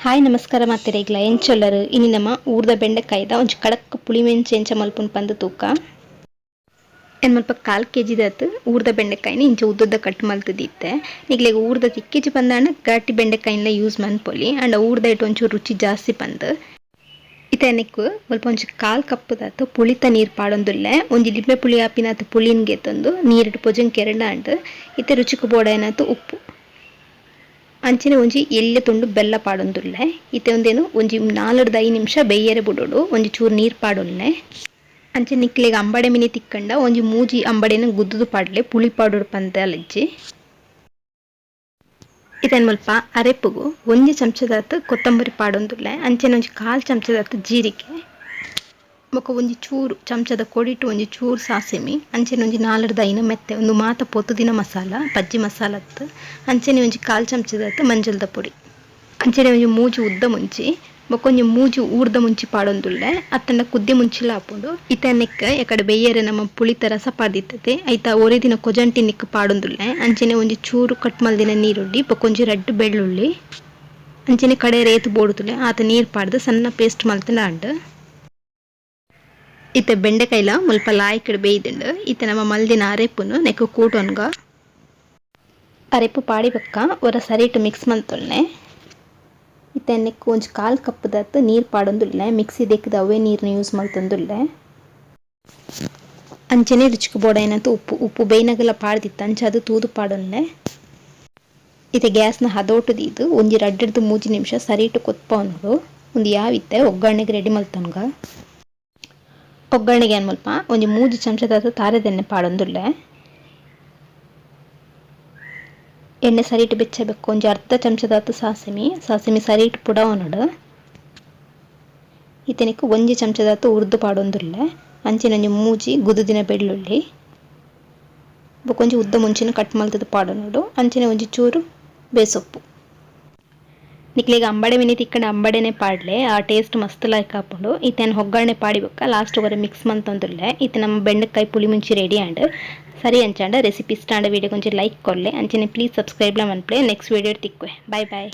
Hi ನಮಸ್ಕಾರ ಮಾತೆರೆಗ್ಲ ಎಂಚೊಲ್ಲರು ಇನಿ ನಮ್ಮ ಊರ್ದ ಬೆಂಡೆಕಾಯ್ದ ಒಂಜಿ ಕಡಕ್ ಪುಳಿಮೆಂಚಿ ಎಂಚ ಮಲ್ಪುನ ಪಂದ್ ತೂಕ ಎನ್ ಮಲ್ಪ 1/4 kg ದತ್ ಊರ್ದ ಬೆಂಡೆಕಾಯಿನ ಇಂಚ ಉದ್ದುದ್ದ ಕಟ್ ಮಲ್ತದಿತ್ತೆ ನಿಕ್ಲೆಗ್ ಊರ್ದ ತಿಕ್ಕಿಜಿ ಪಂದಾಂಡ ಘಾಟಿ ಬೆಂಡೆಕಾಯಿನ ಯೂಸ್ ಮನ್ಪೊಲಿ ಅಂಡ ಊರ್ದ ಇಟ್ಟು ಒಂಚೂರು ರುಚಿ ಜಾಸ್ತಿ ಪಂದ್ ಇತೆನಿಕ್ ಮುಲ್ಪ ಒಂಜಿ 1/4 ಕಪ್ ದತ್ ಪುಳಿತ ನೀರ್ ಪಾಡೊಂದುಲ್ಲೆ ಒಂಜಿ ಲಿಂಬೆ ಪುಳಿ ಆಪಿನತ್ ಪುಳಿನ್ ಗೆತ್ತೊಂದು ನೀರಿಟ್ ಪೊಜಂಗ್ ಕೆರಡಾಂಡ್ ಇತ್ತೆ ರುಚಿಗ್ ಬೋಡಾಯಿನತ್ ಉಪ್ಪು ಅಂಚನೆ ಒಂಜಿ ಎಲ್ಯ ತುಂಡು ಬೆಲ್ಲ ಪಾಡೊಂದುಲ್ಲೆ ಇತ್ತೆ ಒಂದೇನು ಒಂಜಿ 4-5 ನಿಮಿಷ ಬೆಯ್ಯರೆ ಬುಡೋಡು ಒಂಜಿ ಚೂರು ನೀರ್ ಪಾಡೊಲ್ಲೆ ಅಂಚೆ ನಿಕ್ಲೆಗ್ ಅಂಬಡೆ ಮಿನಿ ತಿಕ್ಕಂಡ ಒಂಜಿ ಮೂಜಿ ಅಂಬಡೆನ ಗುದ್ದುದು ಪಾಡ್ಲೆ ಪುಳಿ ಪಾಡೋಡು ಪಂತಲೆಜ್ಜಿ ಇದನ್ ಮುಲ್ಪ ಅರೆಪ್ಪುಗು ಒಂಜಿ ಚಮಚದತ್ ಕೊತ್ತಂಬರಿ ಪಾಡೊಂದುಲ್ಲೆ ಅಂಚನೆ ಒಂಜಿ 1/4 ಚಮಚದತ್ ಜೀರಿಗೆ ಬೊಕ ಒಂಜಿ ಚೂರು ಚಮಚದ ಕೊಡಿಟ್ ಒಂಜಿ ಚೂರು ಸಾಸಿಮಿ ಅಂಚನೆ ಒಂಜಿ 4-5 ಮೆತ್ತೆ ಒಂದು ಮಾತ ಪೊತ್ತುದಿನ ಮಸಾಲ ಬಜ್ಜಿ ಮಸಾಲತ್ ಅಂಚನೆ ಒಂಜಿ 1/4 ಚಮಚದತ್ ಮಂಜಲ್ದ ಪೊಡಿ ಅಂಚನೆ ಒಂಜಿ ಮೂಜಿ ಉದ್ದ ಮುಂಚಿ ಬೊಕ ಒಂಜಿ ಮೂಜಿ ಊರ್ದ ಮುಂಚಿ ಪಾಡೊಂದುಲ್ಲೆ ಅತ್ತಂಡ ಕುದ್ದಿ ಮುಂಚಿಲ ಆಪುಂಡು ಇತನಿಕ್ ಎಕಡೆ ಬೆಯ್ಯರೆ ನಮ್ಮ ಪುಳಿತ ರಸ ಪಾದಿತ್ತತೆ ಐತ ಒರಿದಿನ ಕೊಜಂಟಿ ನಿಕ್ ಪಾಡೊಂದುಲ್ಲೆ ಅಂಚನೆ ಒಂಜಿ ಚೂರು ಕಟ್ ಮಲ್ದಿನ ನೀರುಳ್ಳಿ ಬೊಕ ಒಂಜಿ ರಡ್ಡ್ ಬೆಳ್ಳುಳ್ಳಿ ಅಂಚನೆ ಕಡೆ ರೇತು ಬೋಡುತ್ತುಲೆ ಆತ ನೀರ್ ಪಾಡ್ದು ಸಣ್ಣ ಪೇಸ್ಟ್ ಮಲ್ತಿನ ಆಂಡ್ ಇತ್ತೆ ಬೆಂಡೆಕಾಯಿಲ ಮುಲ್ಪ ಲಾಯ್ಕಡ್ ಬೇಯ್ದುಂಡು ಇತ್ತೆ ನಮ್ಮ ಮಲ್ದಿನ ಅರೆಪ್ಪುನು ನೆಕ್ಕು ಕೂಟೊನ್ಗ ಅರೆಪ್ಪು ಪಾಡಿ ಬೊಕ್ಕ ಒರ ಸರಿಟ್ ಮಿಕ್ಸ್ ಮಲ್ತೊಲ್ಲೆ ಇತ್ತೆ ನೆಕ್ಕು ಒಂಜಿ 1/4 ಕಪ್ ದತ್ ನೀರ್ ಪಾಡೊಂದುಲ್ಲೆ ಮಿಕ್ಸಿ ದೆಕ್ಕದ ಅವೇ ನೀರ್ನ ಯೂಸ್ ಮಲ್ತೊಂದುಲ್ಲೆ ಅಂಚನೆ ರುಚಿಗ್ ಬೋಡಾಯಿನಂತ ಉಪ್ಪು ಬೇಯ್ನಗಲ ಪಾಡ್ದಿತ್ತ ಅಂಚ ಅದು ತೂದು ಪಾಡೊಲ್ಲೆ ಇತ್ತೆ ಗ್ಯಾಸ್ನ ಹದೋಟು ದೀದು ಒಂಜಿ 2-3 ನಿಮಿಷ ಸರಿಟ್ ಕೊತ್ಪವೊಂಡು ಒಂದು ಯಾವಿತ್ತೆ ಒಗ್ಗರಣೆಗೆ ರೆಡಿ ಮಲ್ತೊನ್ಗ ಒಗ್ಗರಣೆಗೆ ಏನು ಮುಲ್ಪ ಒಂಜಿ ಮೂಜಿ ಚಮಚದಾದ ತಾರೆದೆಣ್ಣೆ ಪಾಡೊಂದುಲ್ಲೆ ಎಣ್ಣೆ ಸರಿಟ್ ಬೆಚ್ಚಬೇಕು ಒಂಜಿ ಅರ್ಧ ಚಮಚದಾದ ಸಾಸಿಮಿ ಸರಿಟ್ ಪುಡವೊನಡು ಇತೆನಿಕ್ ಒಂಜಿ ಚಮಚದಾದ ಉರ್ದು ಪಾಡೊಂದುಲ್ಲೆ ಅಂಚಿನ ಒಂಜಿ ಮೂಜಿ ಗುದುದಿನ ಬೆಳ್ಳುಳ್ಳಿ ಬೊಕೊಂಜಿ ಉದ್ದ ಮುಂಚಿನ ಕಟ್ ಮಲ್ತದ ಪಾಡೊನಡು ಅಂಚಿನ ಒಂಜಿ ಚೂರು ಬೇಸೊಪ್ಪು ನಿಕ್ಲೆಗ್ ಅಂಬಡೆ ಮಿನಿ ತಿಕ್ಕಂಡ ಅಂಬಡೆನೆ ಪಾಡ್ಲೆ ಆ ಟೇಸ್ಟ್ ಮಸ್ತ್ ಲಾಯ್ಕ್ ಆಪುಂಡು ಇತ್ತೆನ್ ಒಗ್ಗರಣೆ ಪಾಡಿ ಬೊಕ್ಕ ಲಾಸ್ಟ್ ಒರೆ ಮಿಕ್ಸ್ ಮಲ್ತೊಂದುಲ್ಲೆ ಇತ್ತೆ ನಮ್ಮ ಬೆಂಡೆಕಾಯಿ ಪುಳಿ ಮುಂಚಿ ರೆಡಿ ಆಂಡ್ ಸರಿ ಅಂಚಾಂಡ ರೆಸಿಪಿ ಇಷ್ಟ ಆಂಡ ವಿಡಿಯೋ ಕೊಂಚ ಲೈಕ್ ಕೊರ್ಲೆ ಅಂಚನೆ ಪ್ಲೀಸ್ ಸಬ್ಸ್ಕ್ರೈಬ್ ಲ ಮನ್ಪ್ಲೆ ನೆಕ್ಸ್ಟ್ ವಿಡಿಯೋ ತಿಕ್ಕುವೆ ಬಾಯ್ ಬಾಯ್.